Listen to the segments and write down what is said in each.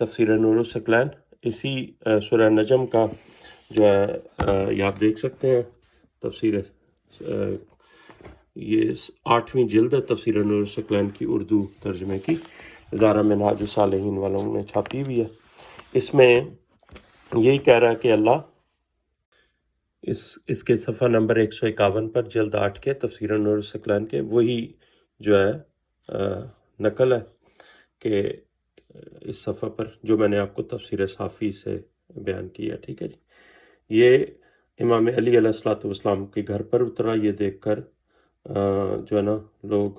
تفسیر نور الثقلین، اسی سورہ نجم کا جو ہے یہ آپ دیکھ سکتے ہیں تفسیر، یہ 8ویں جلد ہے تفسیر نور الثقلین کی اردو ترجمے کی، ادارہ منہاج الصالحین والوں نے چھاپی ہوئی ہے۔ اس میں یہی کہہ رہا ہے کہ اللہ اس کے صفحہ نمبر 151 پر جلد 8 کے تفسیر نور الثقلین کے وہی جو ہے نقل ہے کہ اس صفحہ پر جو میں نے آپ کو تفسیر صافی سے بیان کیا، ٹھیک ہے جی۔ یہ امام علی علیہ الصلوۃ والسلام کے گھر پر اترا، یہ دیکھ کر جو ہے نا لوگ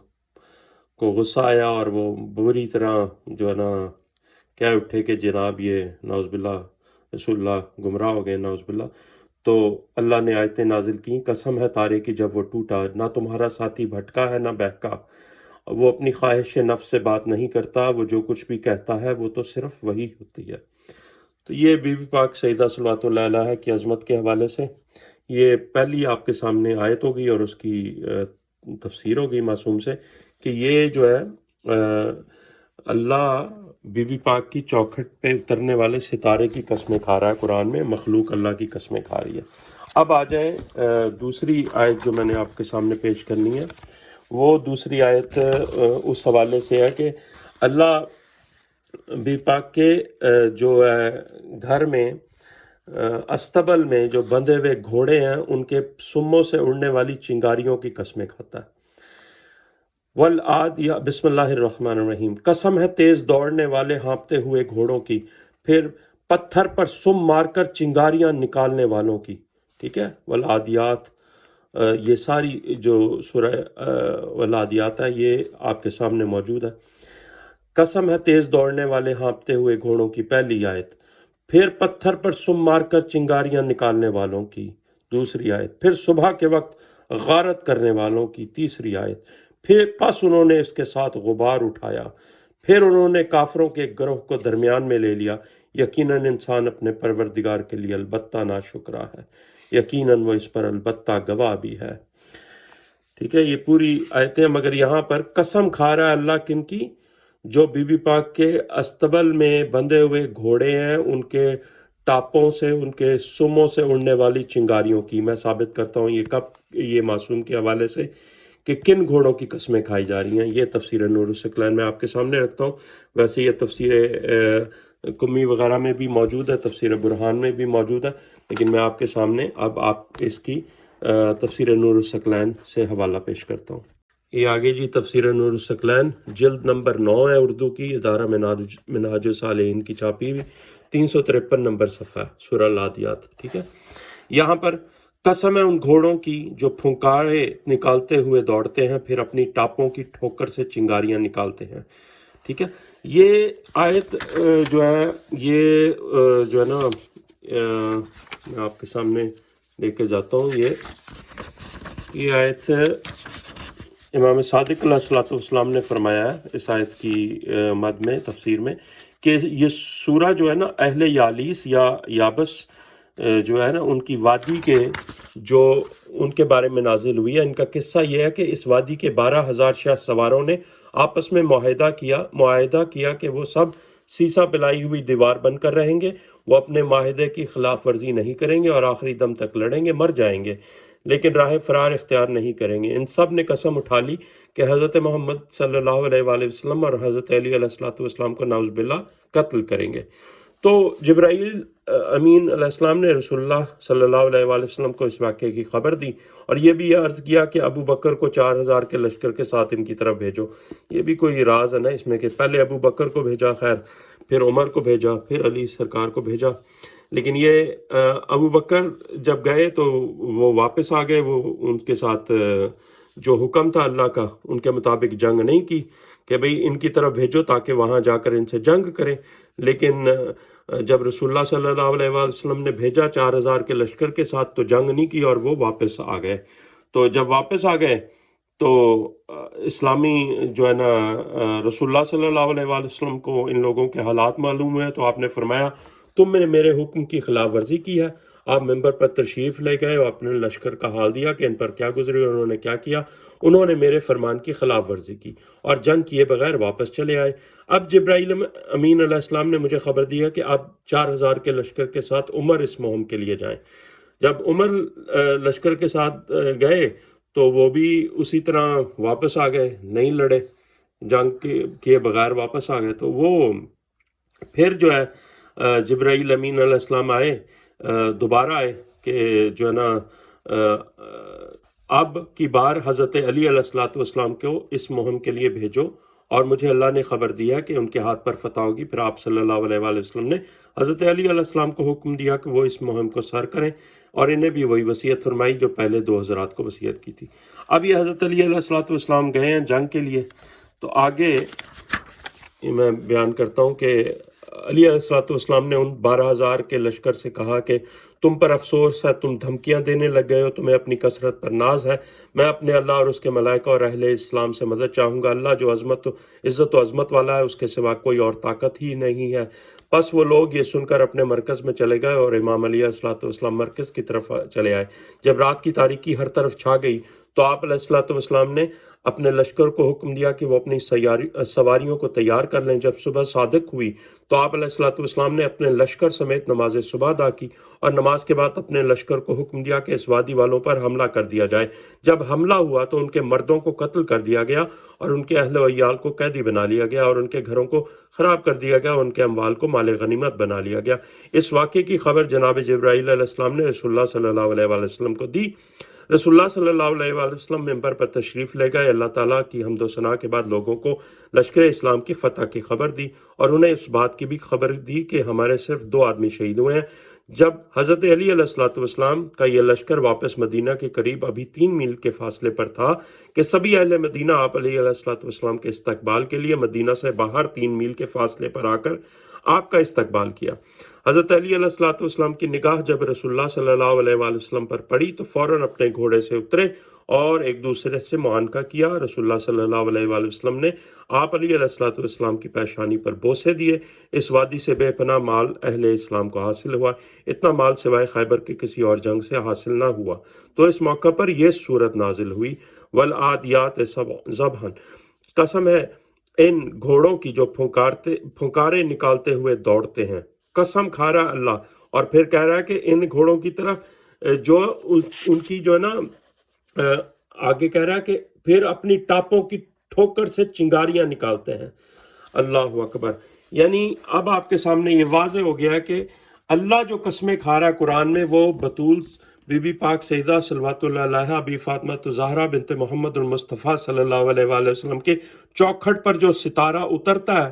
کو غصہ آیا اور وہ بری طرح جو ہے نا کہہ اٹھے کہ جناب یہ نعوذ باللہ رسول اللہ گمراہ ہو گئے، نعوذ باللہ۔ تو اللہ نے آیتیں نازل کی، قسم ہے تارے کی جب وہ ٹوٹا، نہ تمہارا ساتھی بھٹکا ہے نہ بہکا، وہ اپنی خواہش نفس سے بات نہیں کرتا، وہ جو کچھ بھی کہتا ہے وہ تو صرف وہی ہوتی ہے۔ تو یہ بی بی پاک سیدہ صلوات اللہ علیہا کی عظمت کے حوالے سے یہ پہلی آپ کے سامنے آیت ہوگی اور اس کی تفسیر ہوگی معصوم سے کہ یہ جو ہے اللہ بی بی پاک کی چوکھٹ پہ اترنے والے ستارے کی قسمیں کھا رہا ہے، قرآن میں مخلوق اللہ کی قسمیں کھا رہی ہے۔ اب آ جائیں دوسری آیت جو میں نے آپ کے سامنے پیش کرنی ہے، وہ دوسری آیت اس حوالے سے ہے کہ اللہ بی پاک کے جو ہے گھر میں استبل میں جو بندھے ہوئے گھوڑے ہیں ان کے سموں سے اڑنے والی چنگاریوں کی قسمیں کھاتا ہے۔ والعادیات، بسم اللہ الرحمن الرحیم، قسم ہے تیز دوڑنے والے ہانپتے ہوئے گھوڑوں کی، پھر پتھر پر سم مار کر چنگاریاں نکالنے والوں کی، ٹھیک ہے۔ والعادیات، یہ ساری جو سورہ والعادیات ہے یہ آپ کے سامنے موجود ہے۔ قسم ہے تیز دوڑنے والے ہانپتے ہوئے گھوڑوں کی، پہلی آیت۔ پھر پتھر پر سم مار کر چنگاریاں نکالنے والوں کی، دوسری آیت۔ پھر صبح کے وقت غارت کرنے والوں کی، تیسری آیت۔ پھر پس انہوں نے اس کے ساتھ غبار اٹھایا، پھر انہوں نے کافروں کے ایک گروہ کو درمیان میں لے لیا، یقیناً انسان اپنے پروردگار کے لیے البتہ ناشکرا ہے، یقیناً وہ اس پر البتہ گواہ بھی ہے، ٹھیک ہے۔ یہ پوری آیتیں، مگر یہاں پر قسم کھا رہا ہے اللہ کن کی؟ جو بی بی پاک کے استبل میں بندھے ہوئے گھوڑے ہیں ان کے ٹاپوں سے، ان کے سموں سے اڑنے والی چنگاریوں کی۔ میں ثابت کرتا ہوں یہ کب، یہ معصوم کے حوالے سے کہ کن گھوڑوں کی قسمیں کھائی جا رہی ہیں، یہ تفسیر نور الثقلین میں آپ کے سامنے رکھتا ہوں۔ ویسے یہ تفسیر کمی وغیرہ میں بھی موجود ہے، تفسیر برہان میں بھی موجود ہے، لیکن میں آپ کے سامنے اب آپ اس کی تفسیر نور الثقلین سے حوالہ پیش کرتا ہوں۔ یہ آگے جی تفسیر نور الثقلین جلد نمبر 9 ہے اردو کی، ادارہ منہاج الصالحین کی چھاپی ہوئی، 353 نمبر صفحہ، سورہ العادیات، ٹھیک ہے۔ یہاں پر قسم ہے ان گھوڑوں کی جو پھنکارے نکالتے ہوئے دوڑتے ہیں، پھر اپنی ٹاپوں کی ٹھوکر سے چنگاریاں نکالتے ہیں، ٹھیک ہے۔ یہ آیت جو ہے یہ جو ہے نا میں آپ کے سامنے لے کے جاتا ہوں، یہ آیت امام صادق علیہ الصلوۃ والسلام نے فرمایا ہے اس آیت کی مد میں، تفسیر میں، کہ یہ سورہ جو ہے نا اہل یالیس یا یابس جو ہے نا ان کی وادی کے جو ان کے بارے میں نازل ہوئی ہے۔ ان کا قصہ یہ ہے کہ اس وادی کے 12,000 شاہ سواروں نے آپس میں معاہدہ کیا کہ وہ سب سیسا پلائی ہوئی دیوار بن کر رہیں گے، وہ اپنے معاہدے کی خلاف ورزی نہیں کریں گے اور آخری دم تک لڑیں گے، مر جائیں گے لیکن راہ فرار اختیار نہیں کریں گے۔ ان سب نے قسم اٹھا لی کہ حضرت محمد صلی اللہ علیہ وآلہ وسلم اور حضرت علی علیہ الصلوۃ والسلام کو نعوذ باللہ قتل کریں گے۔ تو جبرائیل امین علیہ السلام نے رسول اللہ صلی اللہ علیہ وآلہ وسلم کو اس واقعے کی خبر دی اور یہ بھی عرض کیا کہ ابو بکر کو 4,000 کے لشکر کے ساتھ ان کی طرف بھیجو۔ یہ بھی کوئی راز ہے نا اس میں کہ پہلے ابو بکر کو بھیجا، خیر پھر عمر کو بھیجا، پھر علی سرکار کو بھیجا، لیکن یہ ابو بکر جب گئے تو وہ واپس آ گئے، وہ ان کے ساتھ جو حکم تھا اللہ کا ان کے مطابق جنگ نہیں کی کہ بھئی ان کی طرف بھیجو تاکہ وہاں جا کر ان سے جنگ کریں، لیکن جب رسول اللہ صلی اللہ علیہ وآلہ وسلم نے بھیجا 4,000 کے لشکر کے ساتھ تو جنگ نہیں کی اور وہ واپس آ گئے۔ تو جب واپس آ گئے تو اسلامی جو ہے نا رسول اللہ صلی اللہ علیہ وآلہ وسلم کو ان لوگوں کے حالات معلوم ہوئے تو آپ نے فرمایا تم نے میرے حکم کی خلاف ورزی کی ہے، آپ ممبر پر تشریف لے گئے اور اپنے لشکر کا حال دیا کہ ان پر کیا گزری اور انہوں نے کیا کیا۔ انہوں نے میرے فرمان کی خلاف ورزی کی اور جنگ کیے بغیر واپس چلے آئے۔ اب جبرائیل امین علیہ السلام نے مجھے خبر دیا کہ اب 4000 کے لشکر کے ساتھ عمر اس مہم کے لیے جائیں۔ جب عمر لشکر کے ساتھ گئے تو وہ بھی اسی طرح واپس آ گئے، نہیں لڑے، جنگ کیے بغیر واپس آ گئے۔ تو وہ پھر جو ہے جبرائیل امین علیہ السلام آئے، دوبارہ آئے کہ جو ہے نا اب کی بار حضرت علی علیہ السلام کو اس مہم کے لیے بھیجو، اور مجھے اللہ نے خبر دیا کہ ان کے ہاتھ پر فتح ہوگی۔ پھر آپ صلی اللہ علیہ وآلہ وسلم نے حضرت علی علیہ السلام کو حکم دیا کہ وہ اس مہم کو سر کریں، اور انہیں بھی وہی وصیت فرمائی جو پہلے 2 حضرات کو وصیت کی تھی۔ اب یہ حضرت علی علیہ السلام گئے ہیں جنگ کے لیے، تو آگے میں بیان کرتا ہوں کہ علی علیہ السلام نے ان 12,000 کے لشکر سے کہا کہ تم پر افسوس ہے، تم دھمکیاں دینے لگ گئے ہو، تمہیں اپنی کثرت پر ناز ہے۔ میں اپنے اللہ اور اس کے ملائکہ اور اہل اسلام سے مدد چاہوں گا۔ اللہ جو عزت و عظمت والا ہے، اس کے سوا کوئی اور طاقت ہی نہیں ہے۔ پس وہ لوگ یہ سن کر اپنے مرکز میں چلے گئے اور امام علی علیہ السلام مرکز کی طرف چلے آئے۔ جب رات کی تاریکی ہر طرف چھا گئی تو آپ علیہ السلام نے اپنے لشکر کو حکم دیا کہ وہ اپنی سواریوں کو تیار کر لیں۔ جب صبح صادق ہوئی تو آپ علیہ السلام نے اپنے لشکر سمیت نماز صبح ادا کی، اور نماز کے بعد اپنے لشکر کو حکم دیا کہ اس وادی والوں پر حملہ کر دیا جائے۔ جب حملہ ہوا تو ان کے مردوں کو قتل کر دیا گیا اور ان کے اہل و عیال کو قیدی بنا لیا گیا، اور ان کے گھروں کو خراب کر دیا گیا، اور ان کے اموال کو مال غنیمت بنا لیا گیا۔ اس واقعے کی خبر جناب جبرائیل علیہ السلام نے رسول اللہ صلی اللہ علیہ وآلہ وسلم کو دی۔ رسول اللہ صلی اللہ علیہ وآلہ وسلم ممبر پر تشریف لے گئے، اللہ تعالیٰ کی حمد و ثنا کے بعد لوگوں کو لشکر اسلام کی فتح کی خبر دی، اور انہیں اس بات کی بھی خبر دی کہ ہمارے صرف 2 آدمی شہید ہوئے ہیں۔ جب حضرت علی علیہ السلام کا یہ لشکر واپس مدینہ کے قریب ابھی 3 میل کے فاصلے پر تھا کہ سبھی اہل مدینہ آپ علیہ السلام کے استقبال کے لیے مدینہ سے باہر 3 میل کے فاصلے پر آ کر آپ کا استقبال کیا۔ حضرت علی علیہ السلام کی نگاہ جب رسول اللہ صلی اللہ علیہ وآلہ وسلم پر پڑی تو فوراً اپنے گھوڑے سے اترے اور ایک دوسرے سے معانقہ کیا۔ رسول اللہ صلی اللہ علیہ وآلہ وسلم نے آپ علی علیہ السلام کی پیشانی پر بوسے دیے۔ اس وادی سے بے پناہ مال اہل اسلام کو حاصل ہوا، اتنا مال سوائے خیبر کی کسی اور جنگ سے حاصل نہ ہوا۔ تو اس موقع پر یہ سورت نازل ہوئی، والعادیات ضبحا، قسم ہے ان گھوڑوں کی جو پھنکارے نکالتے ہوئے دوڑتے ہیں۔ قسم کھا رہا اللہ، اور پھر کہہ رہا ہے کہ ان گھوڑوں کی طرف جو ان کی جو ہے نا آگے کہہ رہا ہے کہ پھر اپنی ٹاپوں کی ٹھوکر سے چنگاریاں نکالتے ہیں۔ اللہ اکبر۔ یعنی اب آپ کے سامنے یہ واضح ہو گیا ہے کہ اللہ جو قسمیں کھا رہا ہے قرآن میں، وہ بطول بی بی پاک سیدہ صلوات اللہ علیہا بی فاطمہ زہرا بنت محمد المصطفیٰ صلی اللہ علیہ وآلہ وسلم کے چوکھٹ پر جو ستارہ اترتا ہے،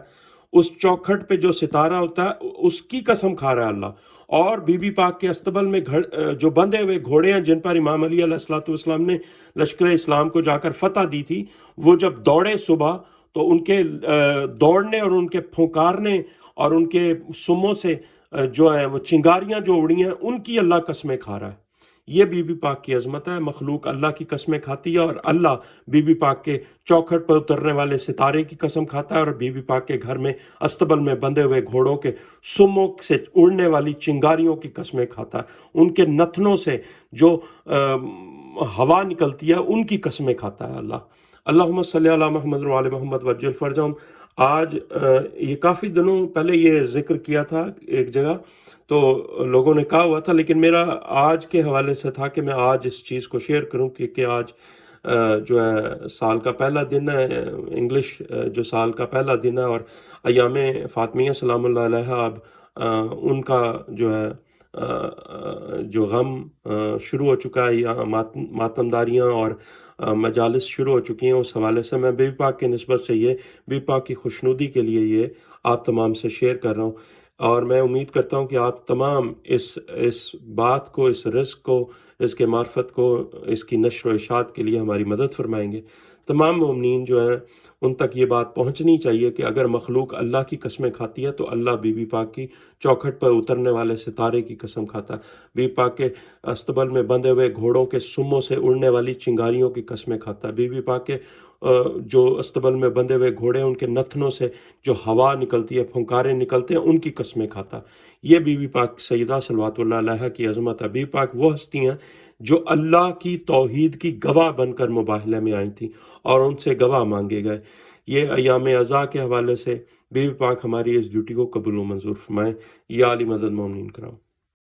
اس چوکھٹ پہ جو ستارہ ہوتا ہے اس کی قسم کھا رہا ہے اللہ۔ اور بی بی پاک کے استبل میں جو بندھے ہوئے گھوڑے ہیں جن پر امام علی علیہ السلام نے لشکر اسلام کو جا کر فتح دی تھی، وہ جب دوڑے صبح تو ان کے دوڑنے اور ان کے پھونکارنے اور ان کے سموں سے جو ہیں وہ چنگاریاں جو اڑی ہیں، ان کی اللہ قسمیں کھا رہا ہے۔ یہ بی بی پاک کی عظمت ہے۔ مخلوق اللہ کی قسمیں کھاتی ہے، اور اللہ بی بی پاک کے چوکھٹ پر اترنے والے ستارے کی قسم کھاتا ہے، اور بی بی پاک کے گھر میں استبل میں بندھے ہوئے گھوڑوں کے سموں سے اڑنے والی چنگاریوں کی قسمیں کھاتا ہے، ان کے نتنوں سے جو ہوا نکلتی ہے ان کی قسمیں کھاتا ہے اللہ۔ اللہم صلی علی محمد وعلی محمد وعجل فرجہم۔ آج یہ کافی دنوں پہلے یہ ذکر کیا تھا ایک جگہ، تو لوگوں نے کہا ہوا تھا، لیکن میرا آج کے حوالے سے تھا کہ میں آج اس چیز کو شیئر کروں کہ آج جو ہے سال کا پہلا دن ہے، انگلش جو سال کا پہلا دن ہے، اور ایام فاطمیہ سلام اللہ علیہ اب ان کا جو ہے جو غم شروع ہو چکا ہے، یا ماتمداریاں اور مجالس شروع ہو چکی ہیں، اس حوالے سے میں بی بی پاک کی نسبت سے یہ بی بی پاک کی خوشنودی کے لیے یہ آپ تمام سے شیئر کر رہا ہوں، اور میں امید کرتا ہوں کہ آپ تمام اس بات کو، اس رزق کو، اس کے معرفت کو، اس کی نشر و اشاعت کے لیے ہماری مدد فرمائیں گے۔ تمام مومنین جو ہیں ان تک یہ بات پہنچنی چاہیے کہ اگر مخلوق اللہ کی قسمیں کھاتی ہے تو اللہ بی بی پاک کی چوکھٹ پر اترنے والے ستارے کی قسم کھاتا ہے، بی بی پاک کے استبل میں بندھے ہوئے گھوڑوں کے سموں سے اڑنے والی چنگاریوں کی قسمیں کھاتا ہے، بی بی پاک کے جو استبل میں بندھے ہوئے گھوڑے ان کے نتنوں سے جو ہوا نکلتی ہے، پھنکارے نکلتے ہیں، ان کی قسمیں کھاتا ہے۔ یہ بی بی پاک سیدہ صلوات اللہ علیہا کی عظمت ہے۔ بی بی پاک وہ ہستی ہیں جو اللہ کی توحید کی گواہ بن کر مباہلے میں آئی تھیں اور ان سے گواہ مانگے گئے۔ یہ ایام عزا کے حوالے سے بی بی پاک ہماری اس ڈیوٹی کو قبول و منظور فرمائیں۔ یا علی مدد مومنین کرام۔